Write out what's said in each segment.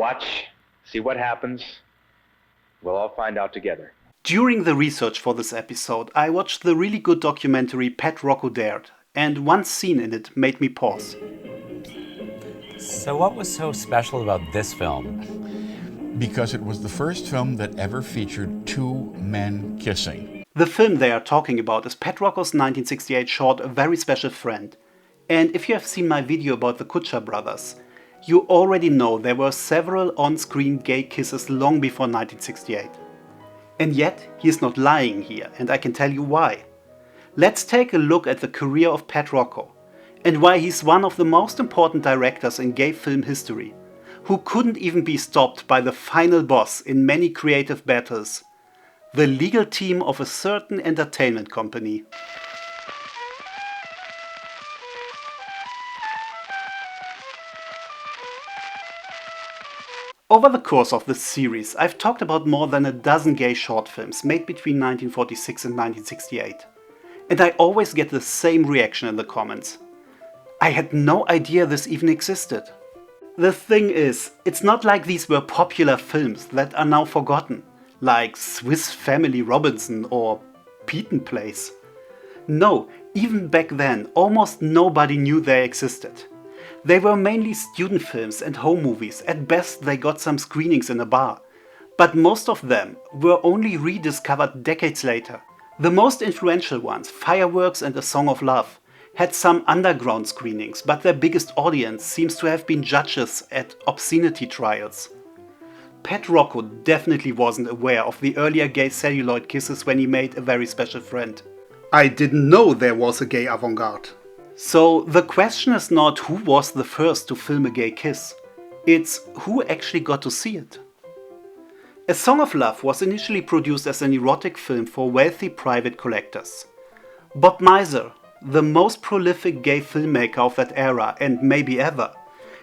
watch, see what happens. We'll all find out together. During the research for this episode, I watched the really good documentary Pat Rocco Dared, and one scene in it made me pause. So what was so special about this film? Because it was the first film that ever featured two men kissing. The film they are talking about is Pat Rocco's 1968 short A Very Special Friend. And if you have seen my video about the Kutcher brothers, you already know there were several on-screen gay kisses long before 1968. And yet, he is not lying here, and I can tell you why. Let's take a look at the career of Pat Rocco, and why he's one of the most important directors in gay film history, who couldn't even be stopped by the final boss in many creative battles, the legal team of a certain entertainment company. Over the course of this series, I've talked about more than a dozen gay short films made between 1946 and 1968. And I always get the same reaction in the comments. I had no idea this even existed. The thing is, it's not like these were popular films that are now forgotten, like Swiss Family Robinson or Peyton Place. No, even back then, almost nobody knew they existed. They were mainly student films and home movies. At best they got some screenings in a bar. But most of them were only rediscovered decades later. The most influential ones, Fireworks and A Song of Love, had some underground screenings, but their biggest audience seems to have been judges at obscenity trials. Pat Rocco definitely wasn't aware of the earlier gay celluloid kisses when he made A Very Special Friend. I didn't know there was a gay avant-garde. So the question is not who was the first to film a gay kiss, it's who actually got to see it. A Song of Love was initially produced as an erotic film for wealthy private collectors. Bob Miser, the most prolific gay filmmaker of that era and maybe ever,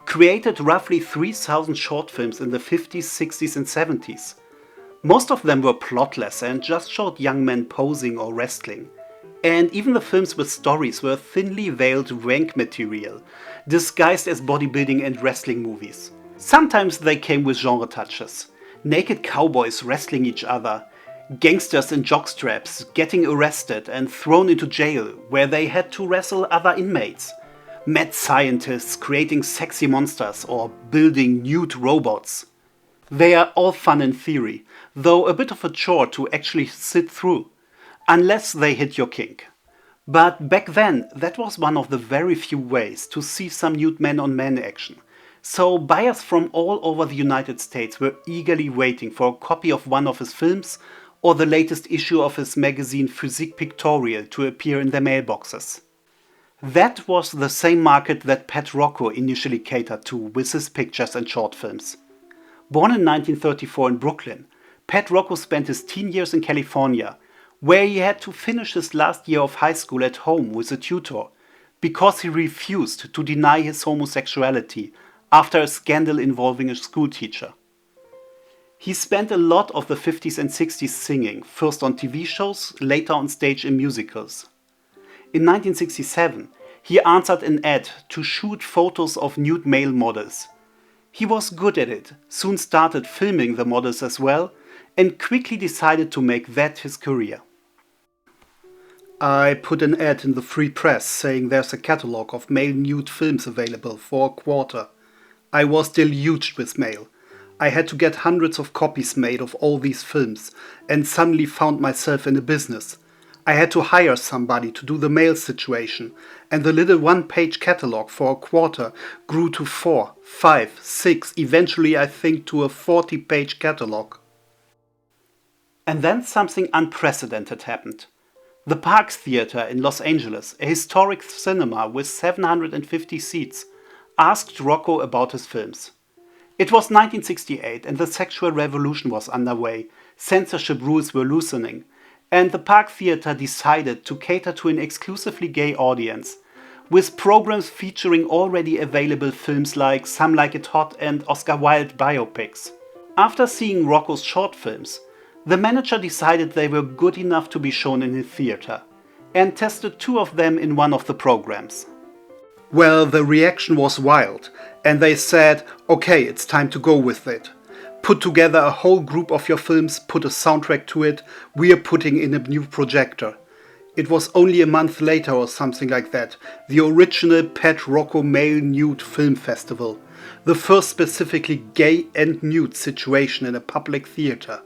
created roughly 3,000 short films in the 50s, 60s and 70s. Most of them were plotless and just showed young men posing or wrestling. And even the films with stories were thinly veiled wank material, disguised as bodybuilding and wrestling movies. Sometimes they came with genre touches. Naked cowboys wrestling each other, gangsters in jockstraps getting arrested and thrown into jail where they had to wrestle other inmates. Mad scientists creating sexy monsters or building nude robots. They are all fun in theory, though a bit of a chore to actually sit through. Unless they hit your kink. But back then, that was one of the very few ways to see some nude man-on-man action. So buyers from all over the United States were eagerly waiting for a copy of one of his films or the latest issue of his magazine Physique Pictorial to appear in their mailboxes. That was the same market that Pat Rocco initially catered to with his pictures and short films. Born in 1934 in Brooklyn, Pat Rocco spent his teen years in California, where he had to finish his last year of high school at home with a tutor, because he refused to deny his homosexuality after a scandal involving a schoolteacher. He spent a lot of the 50s and 60s singing, first on TV shows, later on stage in musicals. In 1967, he answered an ad to shoot photos of nude male models. He was good at it, soon started filming the models as well, and quickly decided to make that his career. I put an ad in the Free Press saying there's a catalogue of male nude films available for a quarter. I was deluged with mail. I had to get hundreds of copies made of all these films and suddenly found myself in a business. I had to hire somebody to do the mail situation, and the little one-page catalogue for a quarter grew to 4, 5, 6, eventually I think to a 40-page catalogue. And then something unprecedented happened. The Parks Theater in Los Angeles, a historic cinema with 750 seats, asked Rocco about his films. It was 1968 and the sexual revolution was underway, censorship rules were loosening, and the Park Theater decided to cater to an exclusively gay audience, with programs featuring already available films like Some Like It Hot and Oscar Wilde biopics. After seeing Rocco's short films, the manager decided they were good enough to be shown in his theater, and tested 2 of them in one of the programs. Well, the reaction was wild, and they said, okay, it's time to go with it. Put together a whole group of your films, put a soundtrack to it, we are putting in a new projector. It was only a month later or something like that, the original Pat Rocco Male Nude Film Festival, the first specifically gay and nude situation in a public theater.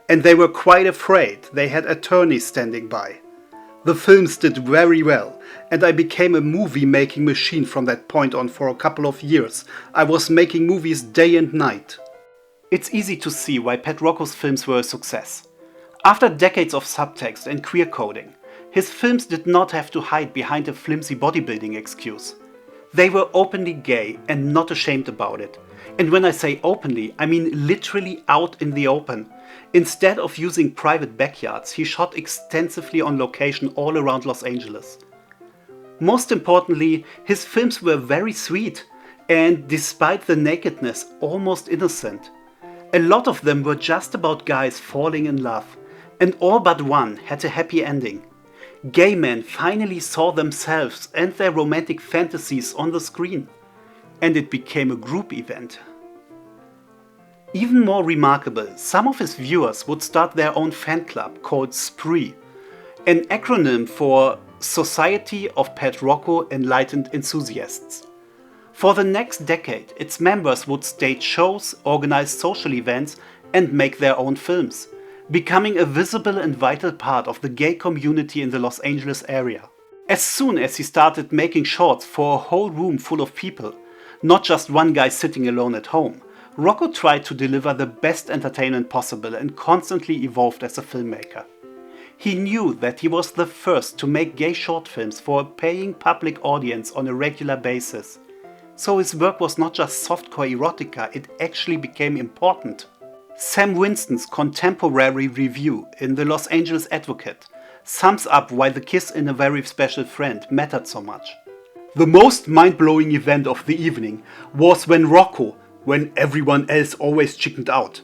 And they were quite afraid, they had attorneys standing by. The films did very well, and I became a movie-making machine from that point on for a couple of years. I was making movies day and night. It's easy to see why Pat Rocco's films were a success. After decades of subtext and queer coding, his films did not have to hide behind a flimsy bodybuilding excuse. They were openly gay and not ashamed about it. And when I say openly, I mean literally out in the open. Instead of using private backyards, he shot extensively on location all around Los Angeles. Most importantly, his films were very sweet and, despite the nakedness, almost innocent. A lot of them were just about guys falling in love, and all but one had a happy ending. Gay men finally saw themselves and their romantic fantasies on the screen, and it became a group event. Even more remarkable, some of his viewers would start their own fan club called SPREE, an acronym for Society of Pat Rocco Enlightened Enthusiasts. For the next decade, its members would stage shows, organize social events, and make their own films, becoming a visible and vital part of the gay community in the Los Angeles area. As soon as he started making shorts for a whole room full of people, not just one guy sitting alone at home, Rocco tried to deliver the best entertainment possible and constantly evolved as a filmmaker. He knew that he was the first to make gay short films for a paying public audience on a regular basis. So his work was not just softcore erotica, it actually became important. Sam Winston's contemporary review in the Los Angeles Advocate sums up why the kiss in A Very Special Friend mattered so much. The most mind-blowing event of the evening was when Rocco, when everyone else always chickened out,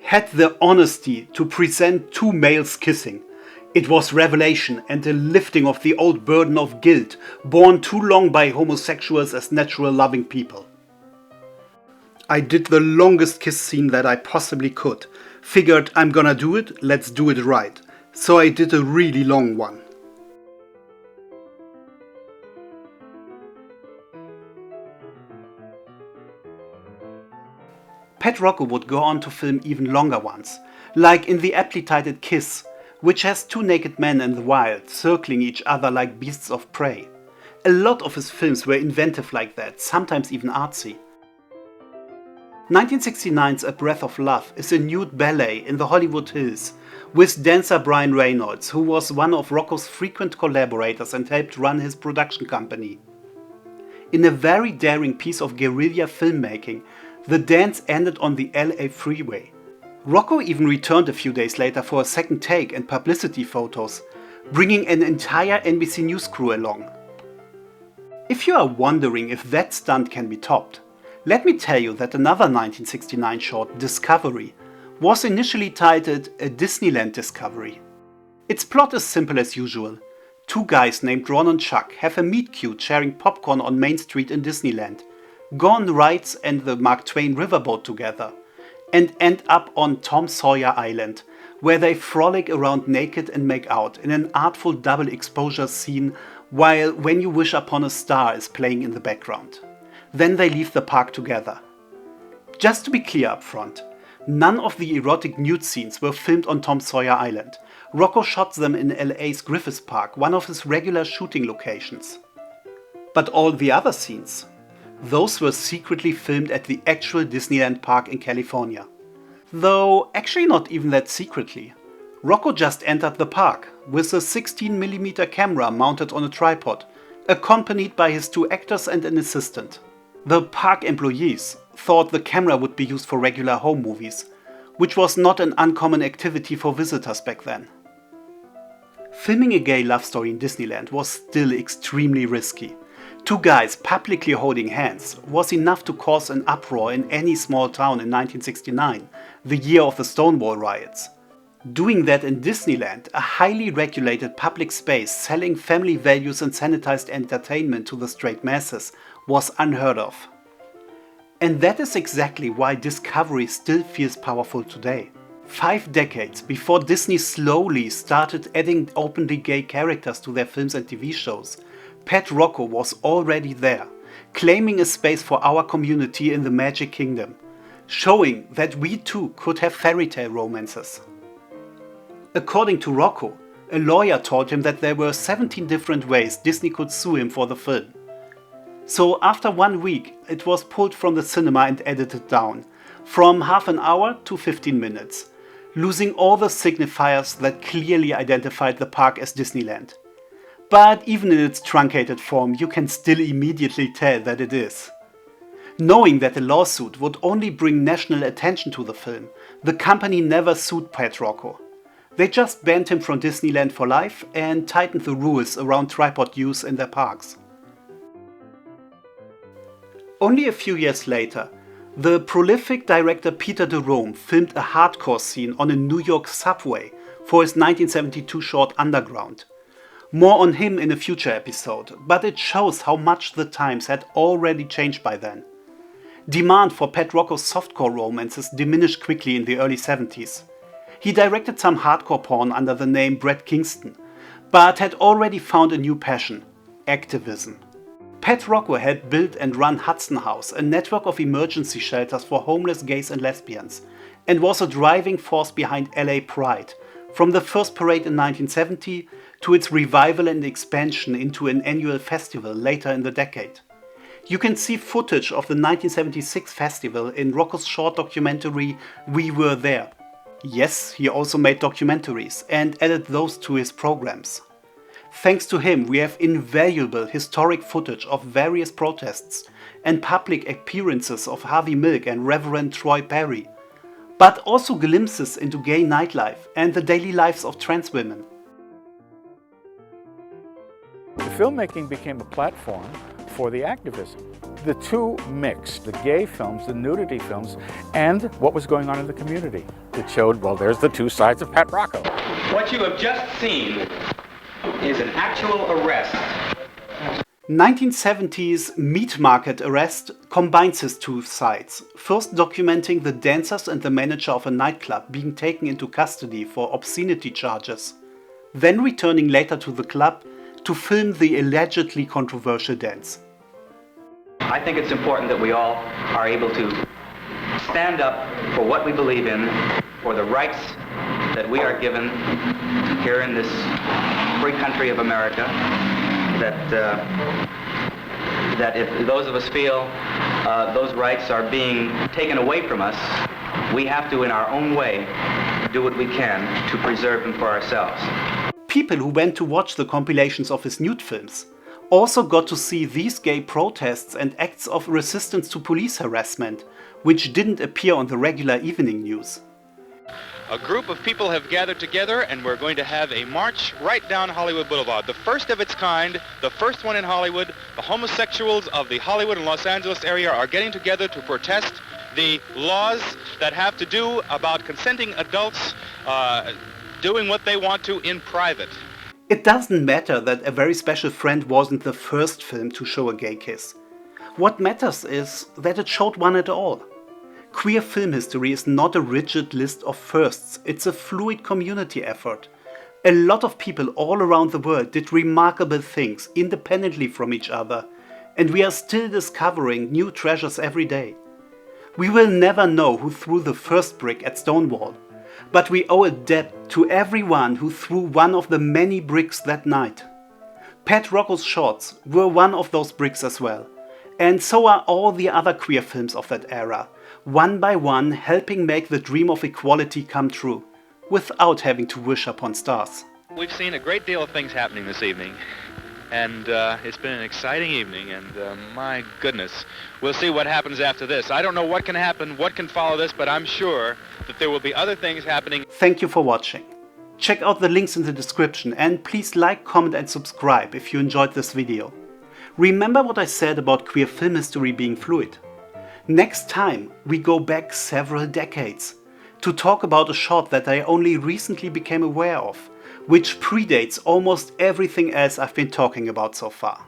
had the honesty to present two males kissing. It was revelation and a lifting of the old burden of guilt borne too long by homosexuals as natural loving people. I did the longest kiss scene that I possibly could. Figured I'm gonna do it, let's do it right. So I did a really long one. Pat Rocco would go on to film even longer ones, like in the aptly titled Kiss, which has two naked men in the wild circling each other like beasts of prey. A lot of his films were inventive like that, sometimes even artsy. 1969's A Breath of Love is a nude ballet in the Hollywood Hills with dancer Brian Reynolds, who was one of Rocco's frequent collaborators and helped run his production company. In a very daring piece of guerrilla filmmaking, the dance ended on the LA freeway. Rocco even returned a few days later for a second take and publicity photos, bringing an entire NBC News crew along. If you are wondering if that stunt can be topped, let me tell you that another 1969 short, Discovery, was initially titled A Disneyland Discovery. Its plot is simple as usual. Two guys named Ron and Chuck have a meet cute sharing popcorn on Main Street in Disneyland, go on rides and the Mark Twain riverboat together, and end up on Tom Sawyer Island, where they frolic around naked and make out in an artful double exposure scene while When You Wish Upon a Star is playing in the background. Then they leave the park together. Just to be clear up front, none of the erotic nude scenes were filmed on Tom Sawyer Island. Rocco shot them in LA's Griffith Park, one of his regular shooting locations. But all the other scenes, those were secretly filmed at the actual Disneyland park in California. Though actually not even that secretly. Rocco just entered the park with a 16mm camera mounted on a tripod, accompanied by his two actors and an assistant. The park employees thought the camera would be used for regular home movies, which was not an uncommon activity for visitors back then. Filming a gay love story in Disneyland was still extremely risky. Two guys publicly holding hands was enough to cause an uproar in any small town in 1969, the year of the Stonewall riots. Doing that in Disneyland, a highly regulated public space selling family values and sanitized entertainment to the straight masses, was unheard of. And that is exactly why Discovery still feels powerful today. 5 decades before Disney slowly started adding openly gay characters to their films and TV shows, Pat Rocco was already there, claiming a space for our community in the Magic Kingdom, showing that we too could have fairy tale romances. According to Rocco, a lawyer told him that there were 17 different ways Disney could sue him for the film. So after 1 week, it was pulled from the cinema and edited down, from half an hour to 15 minutes, losing all the signifiers that clearly identified the park as Disneyland. But even in its truncated form, you can still immediately tell that it is. Knowing that a lawsuit would only bring national attention to the film, the company never sued Pat Rocco. They just banned him from Disneyland for life and tightened the rules around tripod use in their parks. Only a few years later, the prolific director Peter de Rome filmed a hardcore scene on a New York subway for his 1972 short Underground. More on him in a future episode, but it shows how much the times had already changed by then. Demand for Pat Rocco's softcore romances diminished quickly in the early 70s. He directed some hardcore porn under the name Brett Kingston, but had already found a new passion: activism. Pat Rocco helped build and run Hudson House, a network of emergency shelters for homeless gays and lesbians, and was a driving force behind LA Pride, from the first parade in 1970 to its revival and expansion into an annual festival later in the decade. You can see footage of the 1976 festival in Rocco's short documentary We Were There. Yes, he also made documentaries and added those to his programs. Thanks to him, we have invaluable historic footage of various protests and public appearances of Harvey Milk and Reverend Troy Perry, but also glimpses into gay nightlife and the daily lives of trans women. The filmmaking became a platform for the activism. The two mixed, the gay films, the nudity films, and what was going on in the community. It showed, well, there's the two sides of Pat Rocco. What you have just seen is an actual arrest. 1970s Meat Market Arrest combines his two sides, first documenting the dancers and the manager of a nightclub being taken into custody for obscenity charges, then returning later to the club to film the allegedly controversial dance. I think it's important that we all are able to stand up for what we believe in, for the rights that we are given here in this free country of America, that if those of us feel those rights are being taken away from us, we have to, in our own way, do what we can to preserve them for ourselves. People who went to watch the compilations of his nude films also got to see these gay protests and acts of resistance to police harassment, which didn't appear on the regular evening news. A group of people have gathered together and we're going to have a march right down Hollywood Boulevard. The first of its kind, the first one in Hollywood. The homosexuals of the Hollywood and Los Angeles area are getting together to protest the laws that have to do about consenting adults doing what they want to in private. It doesn't matter that A Very Special Friend wasn't the first film to show a gay kiss. What matters is that it showed one at all. Queer film history is not a rigid list of firsts, it's a fluid community effort. A lot of people all around the world did remarkable things independently from each other, and we are still discovering new treasures every day. We will never know who threw the first brick at Stonewall, but we owe a debt to everyone who threw one of the many bricks that night. Pat Rocco's shorts were one of those bricks as well, and so are all the other queer films of that era, one by one helping make the dream of equality come true, without having to wish upon stars. We've seen a great deal of things happening this evening, and it's been an exciting evening, and my goodness, we'll see what happens after this. I don't know what can happen, what can follow this, but I'm sure that there will be other things happening. Thank you for watching. Check out the links in the description and please like, comment and subscribe if you enjoyed this video. Remember what I said about queer film history being fluid. Next time we go back several decades to talk about a shot that I only recently became aware of, which predates almost everything else I've been talking about so far.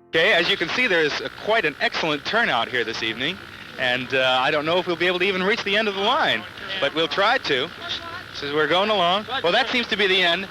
Okay, as you can see, there's quite an excellent turnout here this evening, and I don't know if we'll be able to even reach the end of the line, but we'll try to. As we're going along. Well, that seems to be the end.